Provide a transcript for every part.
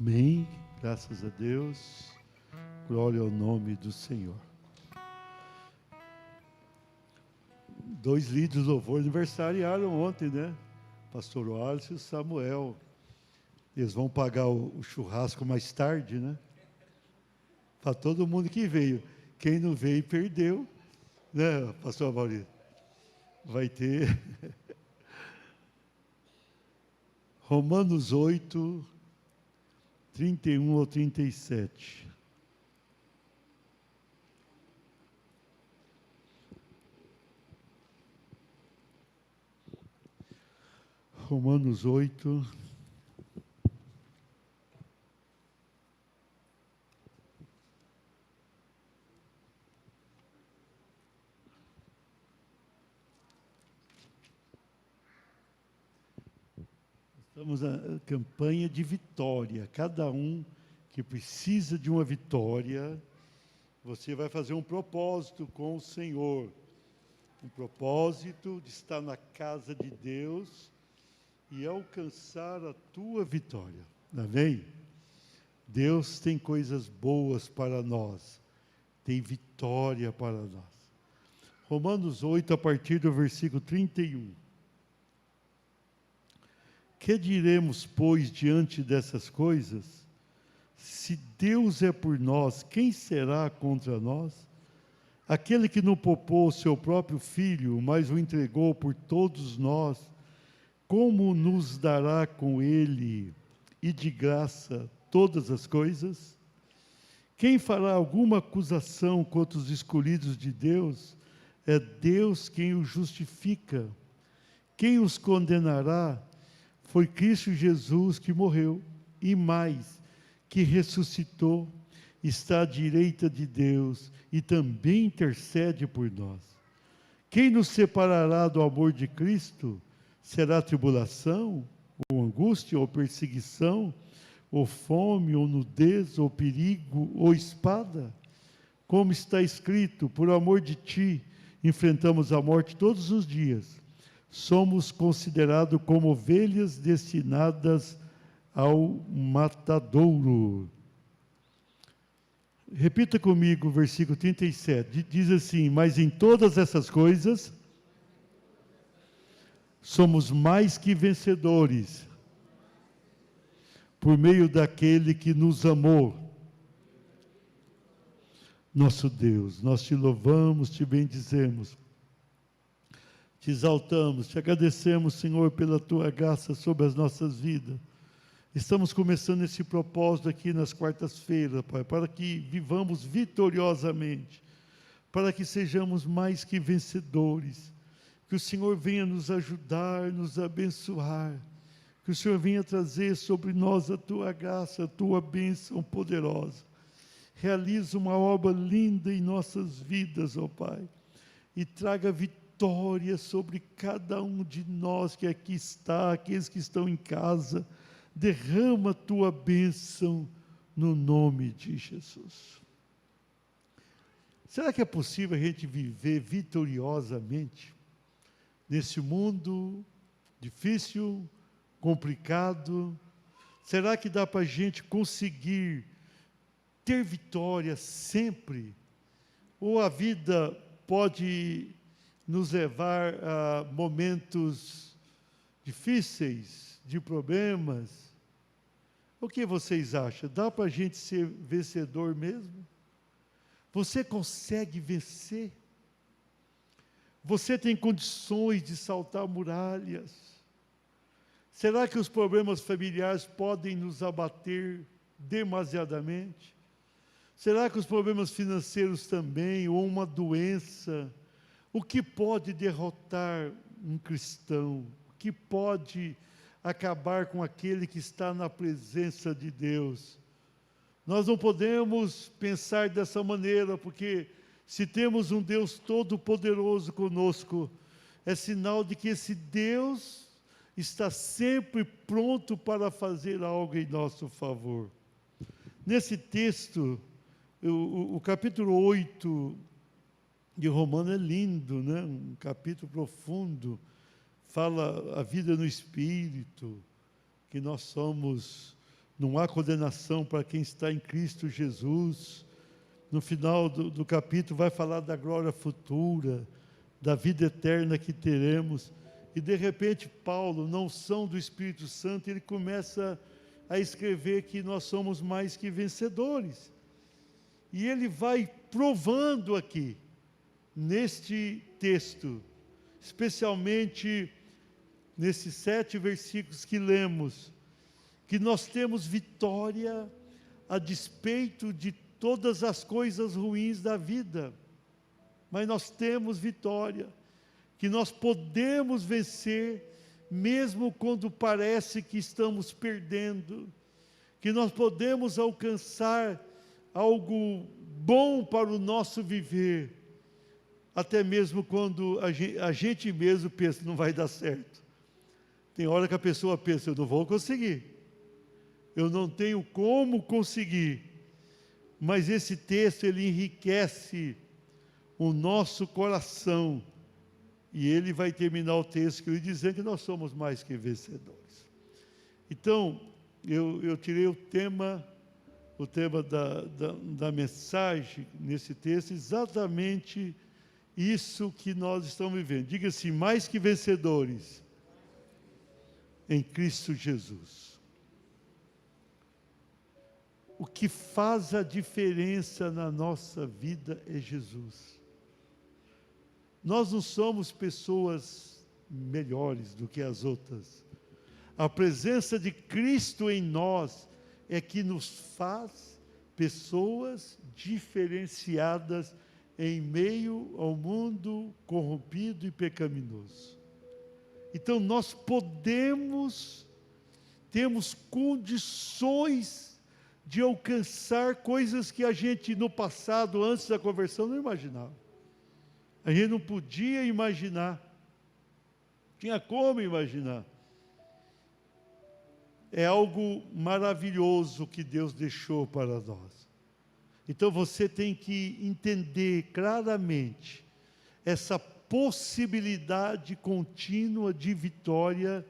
Amém, graças a Deus, glória ao nome do Senhor. 2 líderes de louvor aniversariaram ontem, né? Pastor Wallace e Samuel. Eles vão pagar o churrasco mais tarde, né? Para todo mundo que veio. Quem não veio, perdeu, né, Pastor Maurício? Vai ter Romanos 8, 31 ou 37. Romanos 8. Estamos na campanha de vitória. Cada um que precisa de uma vitória, você vai fazer um propósito com o Senhor. Um propósito de estar na casa de Deus e alcançar a tua vitória. Amém? Deus tem coisas boas para nós. Tem vitória para nós. Romanos 8, a partir do versículo 31. Que diremos, pois, diante dessas coisas? Se Deus é por nós, quem será contra nós? Aquele que não poupou o seu próprio Filho, mas o entregou por todos nós, como nos dará com ele e de graça todas as coisas? Quem fará alguma acusação contra os escolhidos de Deus? É Deus quem os justifica. Quem os condenará? Foi Cristo Jesus que morreu, e mais, que ressuscitou, está à direita de Deus e também intercede por nós. Quem nos separará do amor de Cristo? Será tribulação, ou angústia, ou perseguição, ou fome, ou nudez, ou perigo, ou espada? Como está escrito, por amor de ti, enfrentamos a morte todos os dias. Somos considerados como ovelhas destinadas ao matadouro. Repita comigo o versículo 37. Diz assim: mas em todas essas coisas, somos mais que vencedores, por meio daquele que nos amou. Nosso Deus, nós te louvamos, te bendizemos. Te exaltamos, te agradecemos, Senhor, pela tua graça sobre as nossas vidas. Estamos começando esse propósito aqui nas quartas-feiras, Pai, para que vivamos vitoriosamente, para que sejamos mais que vencedores, que o Senhor venha nos ajudar, nos abençoar, que o Senhor venha trazer sobre nós a tua graça, a tua bênção poderosa. Realiza uma obra linda em nossas vidas, ó Pai, e traga vitória sobre cada um de nós que aqui está, aqueles que estão em casa. Derrama a tua bênção no nome de Jesus. Será que é possível a gente viver vitoriosamente nesse mundo difícil, complicado? Será que dá para a gente conseguir ter vitória sempre? Ou a vida pode nos levar a momentos difíceis, de problemas? O que vocês acham? Dá para a gente ser vencedor mesmo? Você consegue vencer? Você tem condições de saltar muralhas? Será que os problemas familiares podem nos abater demasiadamente? Será que os problemas financeiros também, ou uma doença? O que pode derrotar um cristão? O que pode acabar com aquele que está na presença de Deus? Nós não podemos pensar dessa maneira, porque se temos um Deus todo-poderoso conosco, é sinal de que esse Deus está sempre pronto para fazer algo em nosso favor. Nesse texto, o capítulo 8 de Romanos é lindo, né? Um capítulo profundo, fala a vida no Espírito, que nós somos não há condenação para quem está em Cristo Jesus. No final do capítulo vai falar da glória futura, da vida eterna que teremos. E de repente Paulo, na unção do Espírito Santo, ele começa a escrever que nós somos mais que vencedores. E ele vai provando aqui, neste texto, especialmente nesses 7 versículos que lemos, que nós temos vitória a despeito de todas as coisas ruins da vida, mas nós temos vitória, que nós podemos vencer, mesmo quando parece que estamos perdendo, que nós podemos alcançar algo bom para o nosso viver, até mesmo quando a gente mesmo pensa, não vai dar certo. Tem hora que a pessoa pensa, eu não vou conseguir, eu não tenho como conseguir, mas esse texto, ele enriquece o nosso coração, e ele vai terminar o texto dizendo que nós somos mais que vencedores. Então, eu tirei o tema da mensagem nesse texto, exatamente isso que nós estamos vivendo. Diga assim, mais que vencedores em Cristo Jesus. O que faz a diferença na nossa vida é Jesus. Nós não somos pessoas melhores do que as outras. A presença de Cristo em nós é que nos faz pessoas diferenciadas em meio ao mundo corrompido e pecaminoso. Então nós temos condições de alcançar coisas que a gente no passado, antes da conversão, não imaginava. A gente não podia imaginar, tinha como imaginar. É algo maravilhoso que Deus deixou para nós. Então você tem que entender claramente essa possibilidade contínua de vitória,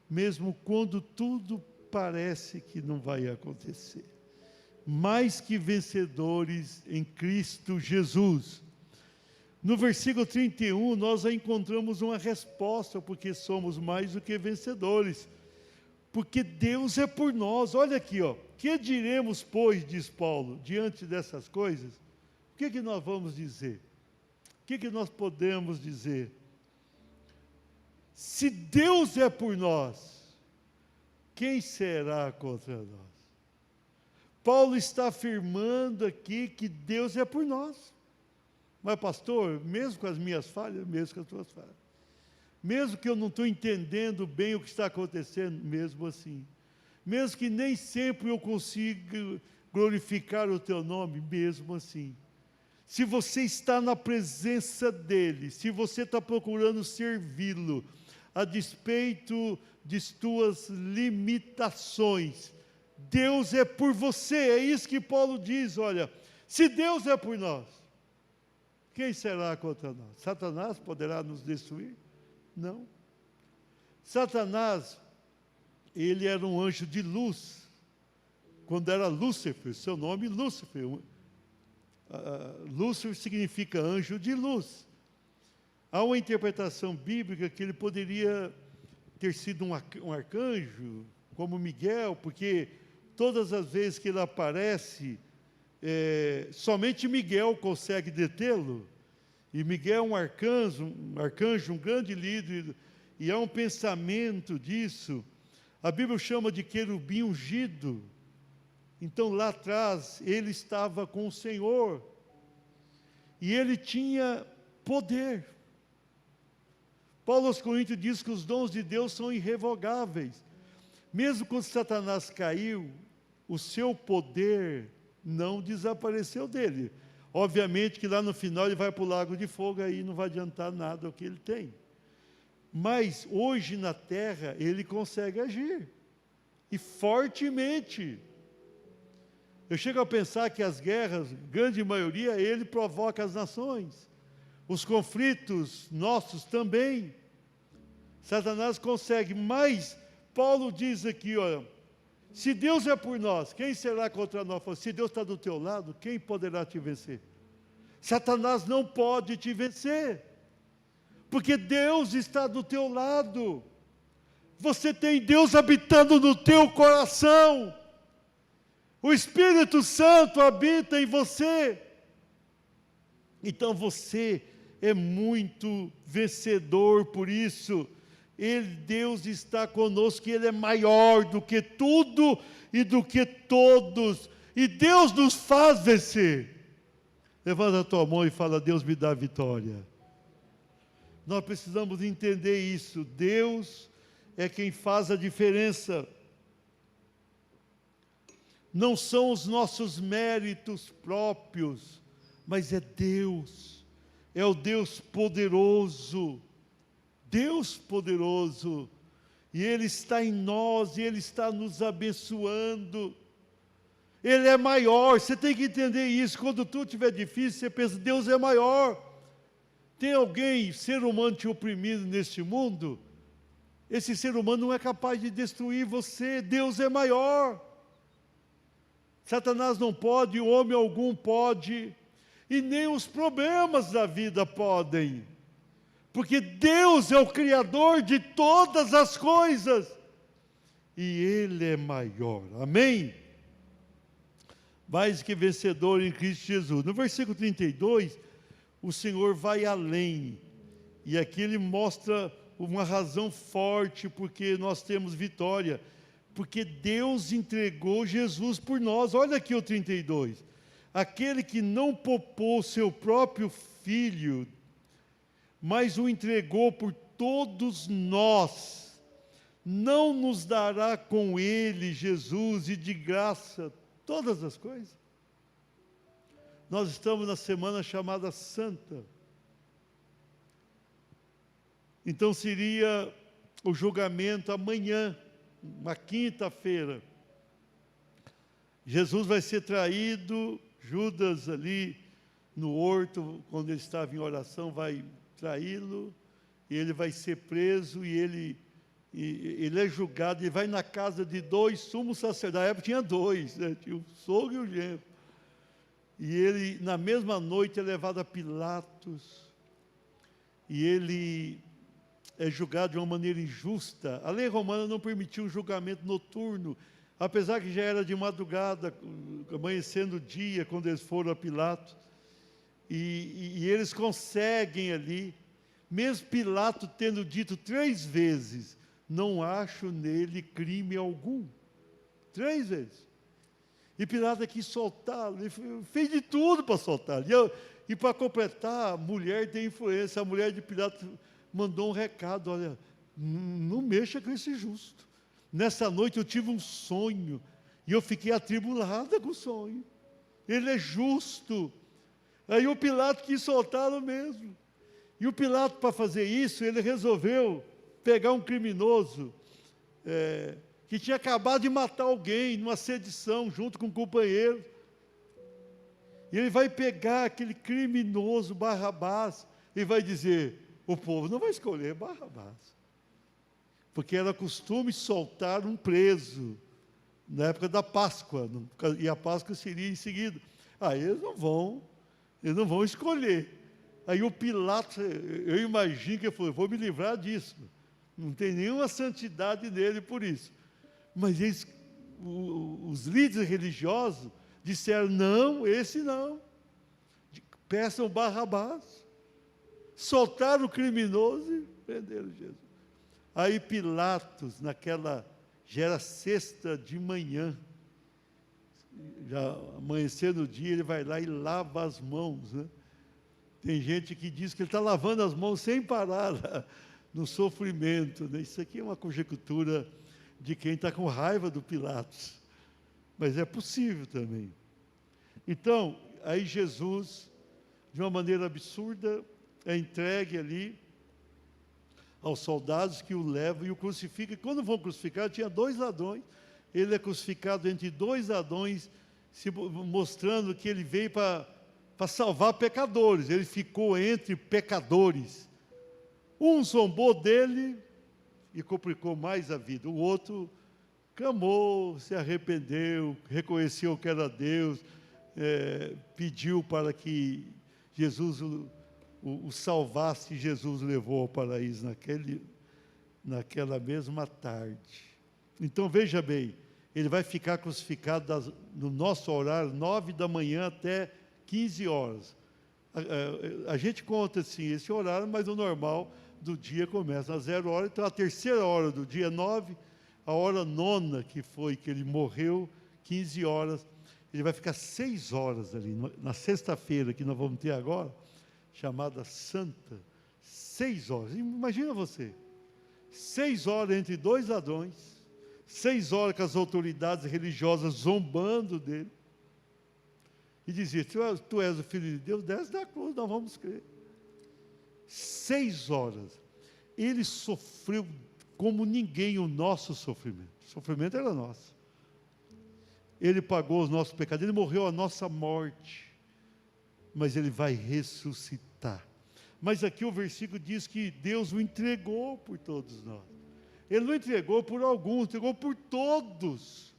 mesmo quando tudo parece que não vai acontecer. Mais que vencedores em Cristo Jesus. No versículo 31, nós já encontramos uma resposta, porque somos mais do que vencedores. Porque Deus é por nós. Olha aqui, ó. Que diremos, pois, diz Paulo, diante dessas coisas? O que nós vamos dizer? O que nós podemos dizer? Se Deus é por nós, quem será contra nós? Paulo está afirmando aqui que Deus é por nós. Mas pastor, mesmo com as minhas falhas, mesmo com as tuas falhas, mesmo que eu não estou entendendo bem o que está acontecendo, mesmo assim, mesmo que nem sempre eu consiga glorificar o teu nome, mesmo assim, se você está na presença dEle, se você está procurando servi-lo, a despeito de tuas limitações, Deus é por você. É isso que Paulo diz, olha, se Deus é por nós, quem será contra nós? Satanás poderá nos destruir? Não. Satanás, ele era um anjo de luz, quando era Lúcifer, seu nome Lúcifer. Lúcifer significa anjo de luz. Há uma interpretação bíblica que ele poderia ter sido um arcanjo, como Miguel, porque todas as vezes que ele aparece, somente Miguel consegue detê-lo, e Miguel é um arcanjo, um grande líder, e há um pensamento disso. A Bíblia chama de querubim ungido. Então lá atrás ele estava com o Senhor, e ele tinha poder. Paulo aos Coríntios diz que os dons de Deus são irrevogáveis. Mesmo quando Satanás caiu, o seu poder não desapareceu dele. Obviamente que lá no final ele vai para o lago de fogo, aí não vai adiantar nada o que ele tem. Mas hoje na terra ele consegue agir, e fortemente. Eu chego a pensar que as guerras, grande maioria, ele provoca as nações. Os conflitos nossos também. Satanás consegue, mas Paulo diz aqui, olha, Se Deus é por nós, quem será contra nós? Se Deus está do teu lado, quem poderá te vencer? Satanás não pode te vencer, porque Deus está do teu lado. Você tem Deus habitando no teu coração. O Espírito Santo habita em você. Então você é muito vencedor por isso. Deus está conosco, Ele é maior do que tudo e do que todos. E Deus nos faz vencer. Levanta a tua mão e fala: Deus me dá a vitória. Nós precisamos entender isso. Deus é quem faz a diferença. Não são os nossos méritos próprios, mas é Deus. É o Deus poderoso. Deus poderoso, e Ele está em nós, e Ele está nos abençoando. Ele é maior, você tem que entender isso. Quando tudo estiver difícil, você pensa: Deus é maior. Tem alguém, ser humano, te oprimindo neste mundo? Esse ser humano não é capaz de destruir você. Deus é maior. Satanás não pode, o homem algum pode, e nem os problemas da vida podem. Porque Deus é o Criador de todas as coisas, e Ele é maior, amém? Mais que vencedor em Cristo Jesus. No versículo 32, o Senhor vai além, e aqui Ele mostra uma razão forte, porque nós temos vitória, porque Deus entregou Jesus por nós. Olha aqui o 32, aquele que não poupou seu próprio Filho, mas o entregou por todos nós, não nos dará com Ele, Jesus, e de graça, todas as coisas? Nós estamos na semana chamada Santa. Então seria o julgamento amanhã, uma quinta-feira. Jesus vai ser traído, Judas ali no horto, quando ele estava em oração, vai traí-lo, e ele vai ser preso, e ele é julgado, ele vai na casa de 2 sumos sacerdotes. Na época tinha 2, né? Tinha o sogro e o genro. E ele, na mesma noite, é levado a Pilatos, e ele é julgado de uma maneira injusta. A lei romana não permitia um julgamento noturno, apesar que já era de madrugada, amanhecendo o dia, quando eles foram a Pilatos. E eles conseguem ali, mesmo Pilatos tendo dito 3 vezes: não acho nele crime algum. 3 vezes. E Pilatos quis soltá-lo, ele fez de tudo para soltá-lo. E para completar, a mulher tem influência. A mulher de Pilatos mandou um recado: olha, não mexa com esse justo. Nessa noite eu tive um sonho, e eu fiquei atribulada com o sonho. Ele é justo. Aí o Pilatos quis soltá-lo mesmo. E o Pilatos, para fazer isso, ele resolveu pegar um criminoso, que tinha acabado de matar alguém numa sedição, junto com um companheiro. E ele vai pegar aquele criminoso, Barrabás, e vai dizer: o povo não vai escolher Barrabás, porque era costume soltar um preso, na época da Páscoa, e a Páscoa seria em seguida. Eles não vão escolher. Aí o Pilatos, eu imagino que ele falou: vou me livrar disso, não tem nenhuma santidade nele por isso. Mas os líderes religiosos disseram: não, esse não, peçam Barrabás. Soltaram o criminoso e prenderam Jesus. Aí Pilatos, já era sexta de manhã, já amanhecendo o dia, ele vai lá e lava as mãos, né? Tem gente que diz que ele está lavando as mãos sem parar lá, no sofrimento, né? Isso aqui é uma conjectura de quem está com raiva do Pilatos, mas é possível também. Então, aí Jesus, de uma maneira absurda, é entregue ali aos soldados que o levam e o crucificam. E quando vão crucificar, tinha 2 ladrões, ele é crucificado entre 2 ladrões, mostrando que ele veio para salvar pecadores. Ele ficou entre pecadores. Um zombou dele e complicou mais a vida. O outro clamou, se arrependeu, reconheceu que era Deus, pediu para que Jesus o salvasse, e Jesus levou ao paraíso naquela mesma tarde. Então veja bem, ele vai ficar crucificado no nosso horário, 9 da manhã até 15 horas. A gente conta assim, esse horário, mas o normal do dia começa às 0 horas, então a terceira hora do dia 9, a hora nona que foi que ele morreu, 15 horas, ele vai ficar 6 horas ali, na sexta-feira que nós vamos ter agora, chamada Santa, 6 horas, imagina você, 6 horas entre dois ladrões, 6 horas com as autoridades religiosas zombando dele, e dizia, tu és o Filho de Deus, desce da cruz, nós vamos crer. 6 horas, ele sofreu como ninguém o nosso sofrimento, o sofrimento era nosso, ele pagou os nossos pecados, ele morreu a nossa morte, mas ele vai ressuscitar. Mas aqui o versículo diz que Deus o entregou por todos nós. Ele não entregou por alguns, entregou por todos.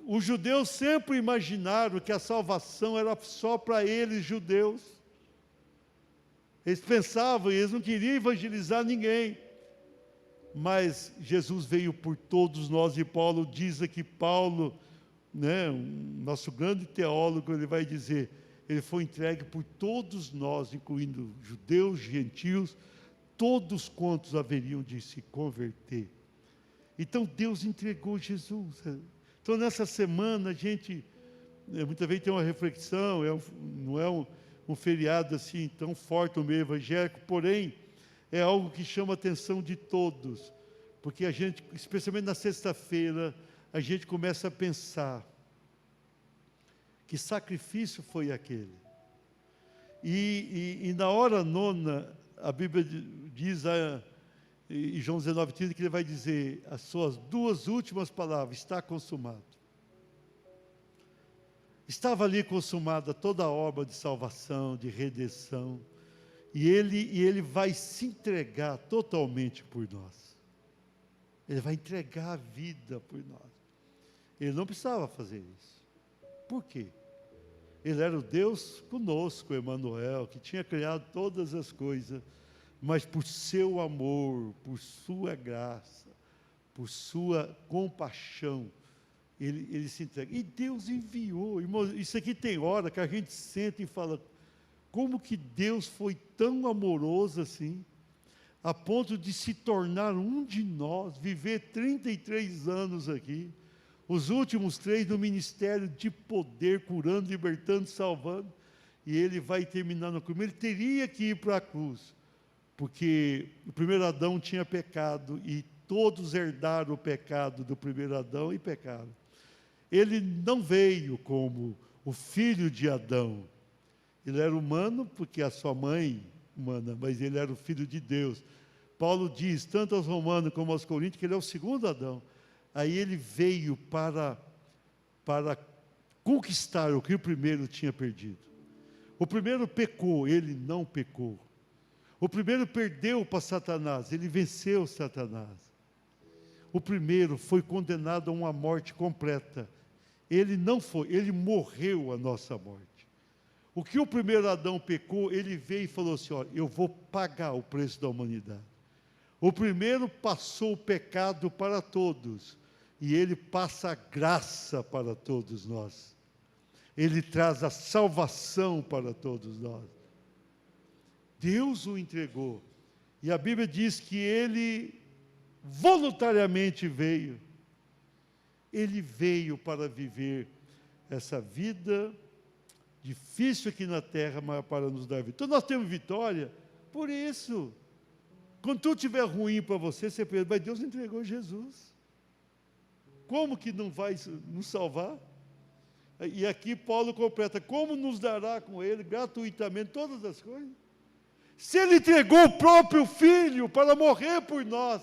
Os judeus sempre imaginaram que a salvação era só para eles, judeus. Eles pensavam, eles não queriam evangelizar ninguém. Mas Jesus veio por todos nós, e Paulo diz aqui, Paulo, nosso grande teólogo, ele vai dizer, ele foi entregue por todos nós, incluindo judeus, gentios, todos quantos haveriam de se converter. Então Deus entregou Jesus. Então nessa semana a gente, muitas vezes tem uma reflexão, não é um feriado assim tão forte no meio evangélico, porém é algo que chama a atenção de todos, porque a gente, especialmente na sexta-feira, a gente começa a pensar, que sacrifício foi aquele? E na hora nona, a Bíblia diz, em João 19:30, que ele vai dizer as suas 2 últimas palavras, está consumado. Estava ali consumada toda a obra de salvação, de redenção, e ele vai se entregar totalmente por nós. Ele vai entregar a vida por nós. Ele não precisava fazer isso. Por quê? Ele era o Deus conosco, Emanuel, que tinha criado todas as coisas, mas por seu amor, por sua graça, por sua compaixão, ele se entrega. E Deus enviou. Irmão, isso aqui tem hora que a gente senta e fala, como que Deus foi tão amoroso assim, a ponto de se tornar um de nós, viver 33 anos aqui, os últimos 3 no ministério de poder, curando, libertando, salvando, e ele vai terminar na cruz. Ele teria que ir para a cruz, porque o primeiro Adão tinha pecado, e todos herdaram o pecado do primeiro Adão e pecaram. Ele não veio como o filho de Adão, ele era humano, porque a sua mãe humana, mas ele era o filho de Deus. Paulo diz, tanto aos romanos como aos coríntios, que ele é o segundo Adão. Aí ele veio para conquistar o que o primeiro tinha perdido. O primeiro pecou, ele não pecou. O primeiro perdeu para Satanás, ele venceu Satanás. O primeiro foi condenado a uma morte completa. Ele não foi, ele morreu a nossa morte. O que o primeiro Adão pecou, ele veio e falou assim, olha, eu vou pagar o preço da humanidade. O primeiro passou o pecado para todos, e ele passa a graça para todos nós. Ele traz a salvação para todos nós. Deus o entregou. E a Bíblia diz que ele voluntariamente veio. Ele veio para viver essa vida difícil aqui na terra, mas para nos dar vitória. Então nós temos vitória por isso. Quando tudo estiver ruim para você, você pensa, mas Deus entregou Jesus. Como que não vai nos salvar? E aqui Paulo completa, como nos dará com ele gratuitamente todas as coisas? Se ele entregou o próprio Filho para morrer por nós,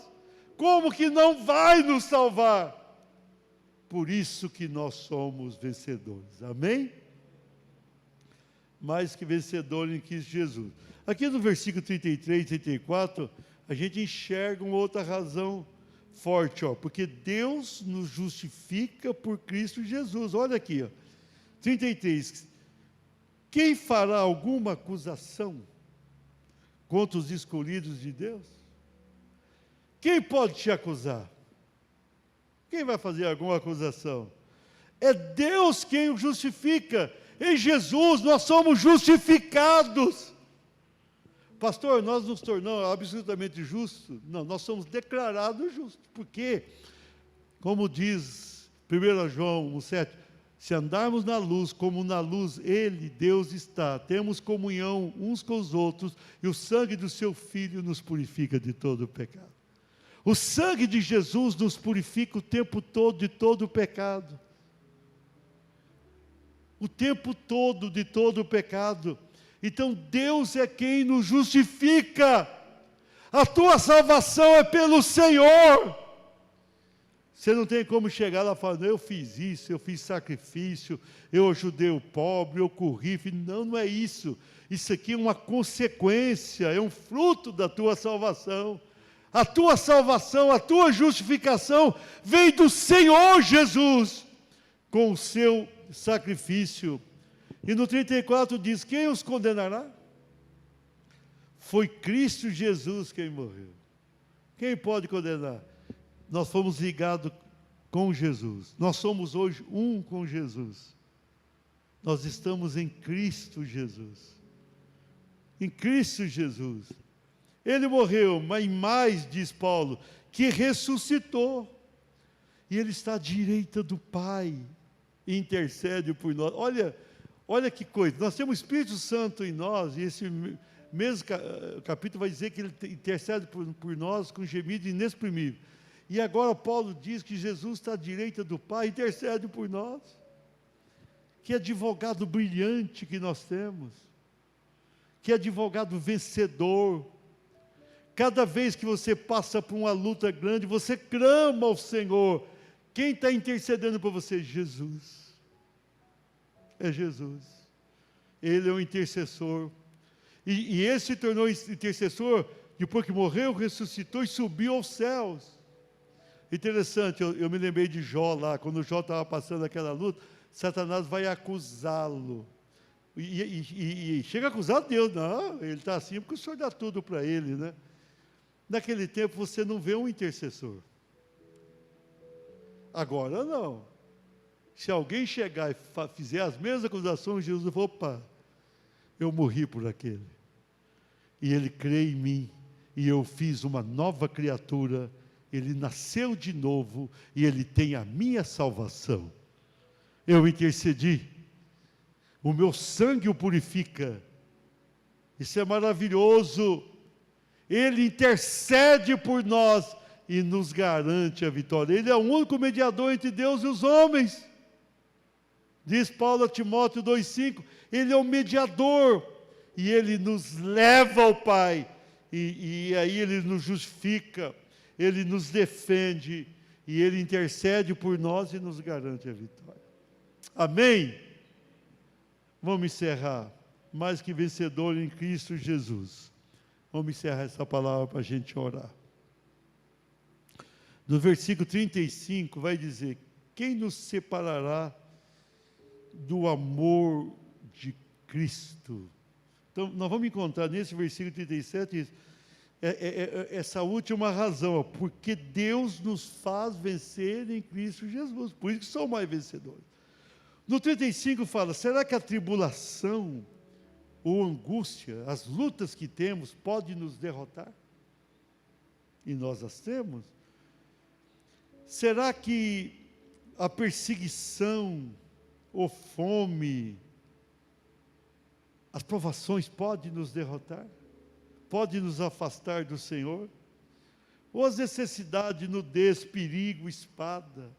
como que não vai nos salvar? Por isso que nós somos vencedores, amém? Mais que vencedores em Cristo Jesus. Aqui no versículo 33 e 34, a gente enxerga uma outra razão forte, ó, porque Deus nos justifica por Cristo Jesus. Olha aqui, ó, 33. Quem fará alguma acusação contra os escolhidos de Deus? Quem pode te acusar? Quem vai fazer alguma acusação? É Deus quem o justifica. Em Jesus nós somos justificados. Pastor, nós nos tornamos absolutamente justos? Não, nós somos declarados justos. Porque, como diz 1 João 1,7, se andarmos na luz, como na luz Ele, Deus está, temos comunhão uns com os outros, e o sangue do seu Filho nos purifica de todo o pecado. O sangue de Jesus nos purifica o tempo todo de todo o pecado. O tempo todo de todo o pecado. Então Deus é quem nos justifica. A tua salvação é pelo Senhor. Você não tem como chegar lá e falar, eu fiz isso, eu fiz sacrifício, eu ajudei o pobre, eu corri. Não, não é isso. Isso aqui é uma consequência, é um fruto da tua salvação. A tua salvação, a tua justificação vem do Senhor Jesus, com o seu sacrifício. E no 34 diz, quem os condenará? Foi Cristo Jesus quem morreu. Quem pode condenar? Nós fomos ligados com Jesus. Nós somos hoje um com Jesus. Nós estamos em Cristo Jesus. Em Cristo Jesus. Ele morreu, mas mais, diz Paulo, que ressuscitou. E Ele está à direita do Pai. E intercede por nós. Olha que coisa. Nós temos o Espírito Santo em nós. E esse mesmo capítulo vai dizer que Ele intercede por nós com gemido inexprimível. E agora Paulo diz que Jesus está à direita do Pai, intercede por nós. Que advogado brilhante que nós temos. Que advogado vencedor. Cada vez que você passa por uma luta grande, você clama ao Senhor. Quem está intercedendo por você? Jesus. É Jesus. Ele é o intercessor. E ele se tornou intercessor depois que morreu, ressuscitou e subiu aos céus. Interessante, eu me lembrei de Jó lá, quando Jó estava passando aquela luta, Satanás vai acusá-lo. E chega a acusar Deus, não, ele está assim porque o Senhor dá tudo para ele, né? Naquele tempo você não vê um intercessor. Agora não. Se alguém chegar e fizer as mesmas acusações, Jesus vai, opa, eu morri por aquele. E ele crê em mim, e eu fiz uma nova criatura, ele nasceu de novo, e ele tem a minha salvação. Eu intercedi, o meu sangue o purifica. Isso é maravilhoso. Ele intercede por nós e nos garante a vitória. Ele é o único mediador entre Deus e os homens. Diz Paulo a Timóteo 2,5, ele é o mediador, e ele nos leva ao Pai, e aí ele nos justifica, ele nos defende, e ele intercede por nós e nos garante a vitória. Amém? Vamos encerrar. Mais que vencedor em Cristo Jesus. Vamos encerrar essa palavra para a gente orar. No versículo 35 vai dizer, quem nos separará do amor de Cristo? Então, nós vamos encontrar nesse versículo 37 isso, essa última razão, porque Deus nos faz vencer em Cristo Jesus, por isso que somos mais vencedores. No 35 fala, será que a tribulação ou angústia, as lutas que temos, pode nos derrotar? E nós as temos. Será que a perseguição, ou fome, as provações podem nos derrotar? Pode nos afastar do Senhor? Ou as necessidades, nudez, perigo, espada?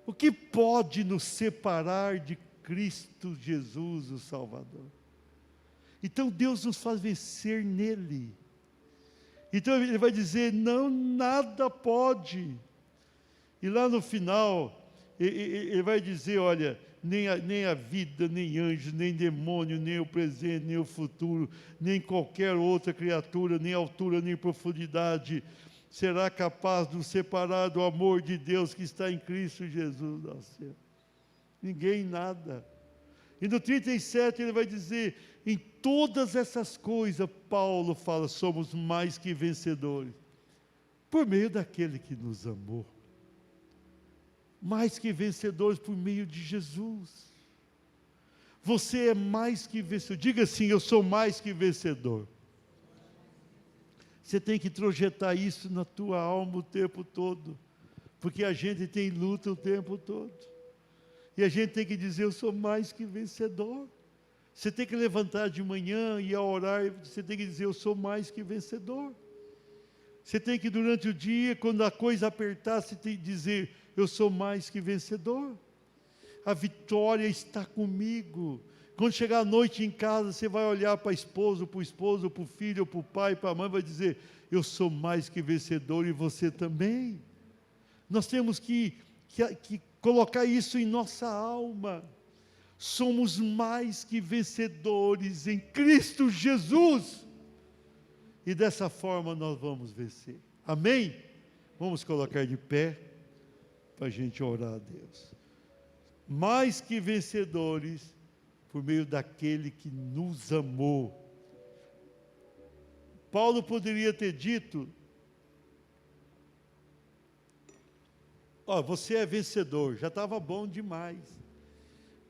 O que pode nos separar de Cristo Jesus, o Salvador? Então Deus nos faz vencer nele. Então Ele vai dizer, não, nada pode. E lá no final, Ele vai dizer, olha, nem a vida, nem anjo, nem demônio, nem o presente, nem o futuro, nem qualquer outra criatura, nem altura, nem profundidade, será capaz de nos separar do amor de Deus que está em Cristo Jesus, nosso Senhor? Ninguém, nada. E no 37 ele vai dizer, em todas essas coisas, Paulo fala, somos mais que vencedores, por meio daquele que nos amou. Mais que vencedores por meio de Jesus. Você é mais que vencedor. Diga assim, eu sou mais que vencedor. Você tem que projetar isso na tua alma o tempo todo, porque a gente tem luta o tempo todo. E a gente tem que dizer, eu sou mais que vencedor. Você tem que levantar de manhã e ao orar, você tem que dizer, eu sou mais que vencedor. Você tem que durante o dia, quando a coisa apertar, você tem que dizer, eu sou mais que vencedor. A vitória está comigo. Quando chegar à noite em casa, você vai olhar para o esposo, para o filho, para o pai, para a mãe, vai dizer, eu sou mais que vencedor e você também. Nós temos que colocar isso em nossa alma. Somos mais que vencedores em Cristo Jesus. E dessa forma nós vamos vencer. Amém? Vamos colocar de pé para a gente orar a Deus. Mais que vencedores por meio daquele que nos amou. Paulo poderia ter dito, você é vencedor, já estava bom demais.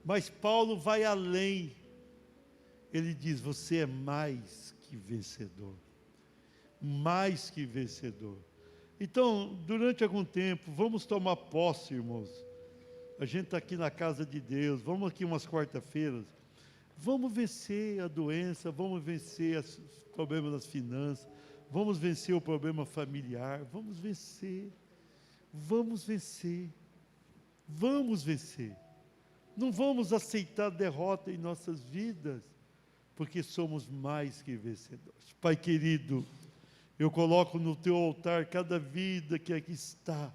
Mas Paulo vai além. Ele diz, você é mais que vencedor. Mais que vencedor. Então, durante algum tempo, vamos tomar posse, irmãos. A gente está aqui na casa de Deus, vamos aqui umas quarta-feiras, vamos vencer a doença, vamos vencer os problemas das finanças, vamos vencer o problema familiar, vamos vencer, vamos vencer, vamos vencer. Não vamos aceitar derrota em nossas vidas, porque somos mais que vencedores. Pai querido, eu coloco no teu altar cada vida que aqui está,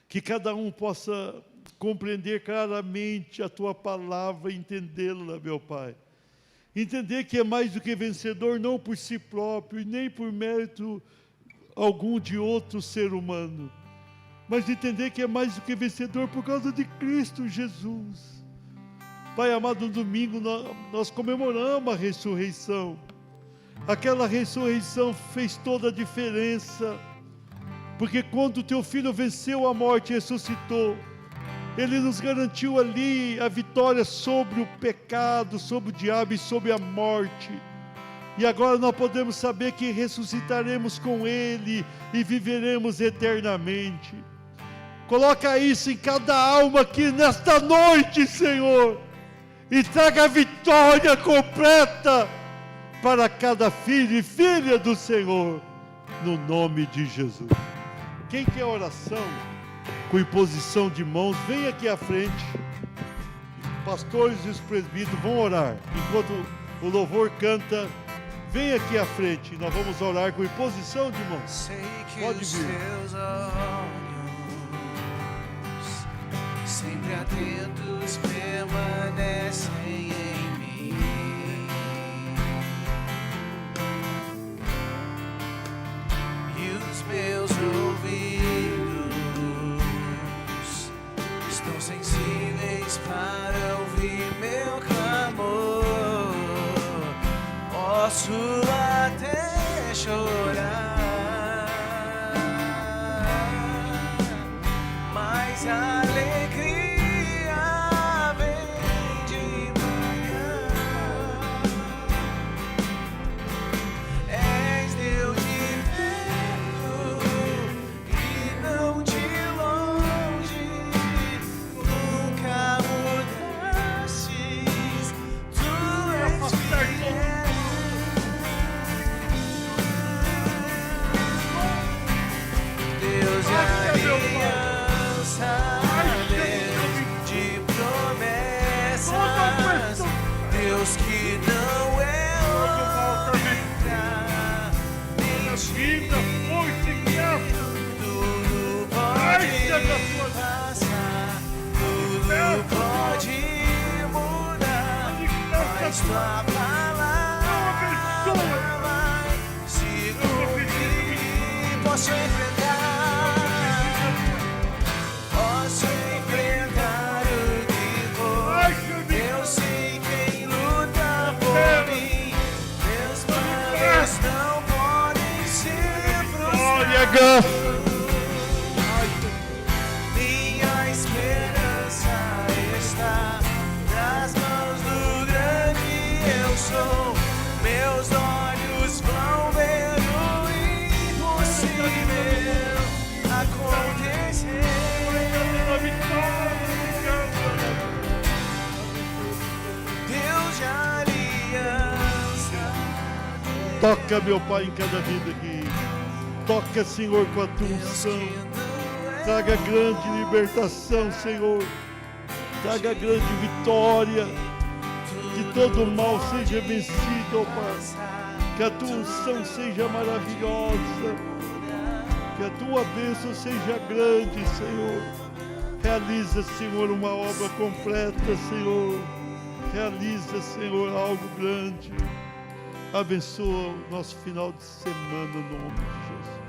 que cada um possa compreender claramente a tua palavra e entendê-la, meu Pai. Entender que é mais do que vencedor, não por si próprio, e nem por mérito algum de outro ser humano, mas entender que é mais do que vencedor por causa de Cristo Jesus. Pai amado, no domingo nós comemoramos a ressurreição. Aquela ressurreição fez toda a diferença, porque quando o teu filho venceu a morte e ressuscitou, ele nos garantiu ali a vitória sobre o pecado, sobre o diabo e sobre a morte. E agora nós podemos saber que ressuscitaremos com ele e viveremos eternamente. Coloca isso em cada alma aqui nesta noite, Senhor, e traga a vitória completa para cada filho e filha do Senhor, no nome de Jesus. Quem quer oração com imposição de mãos, vem aqui à frente. Pastores e os presbíteros vão orar. Enquanto o louvor canta, vem aqui à frente. Nós vamos orar com imposição de mãos. Sei que pode os vir. seus olhos, sempre atentos, permanecem em mim. E os meus ouvidos estão sensíveis para ouvir meu clamor. Posso até chorar, mas a alegria vem de manhã. És Deus de perto e não de longe, nunca mudastes, tu és fiel. Deus de aliança, Deus de promessas, Deus que não é homem pra mentir. Tudo pode passar, tudo pode mudar, mas tua palavra vai se cumprir. posso enfrentar o que for. Eu sei quem luta por mim. Meus planos não podem ser frustrados. Minha esperança está nas mãos do grande eu sou. Meus olhos vão ver o impossível acontecer. Deus de aliança. Toca, meu Pai, em cada vida aqui. Toca, Senhor, com a tua unção. Traga grande libertação, Senhor. Traga grande vitória. Que todo mal seja vencido, ó Pai. Que a tua unção seja maravilhosa. Que a tua bênção seja grande, Senhor. Realiza, Senhor, uma obra completa, Senhor. Realiza, Senhor, algo grande. Abençoa o nosso final de semana, no nome de Jesus.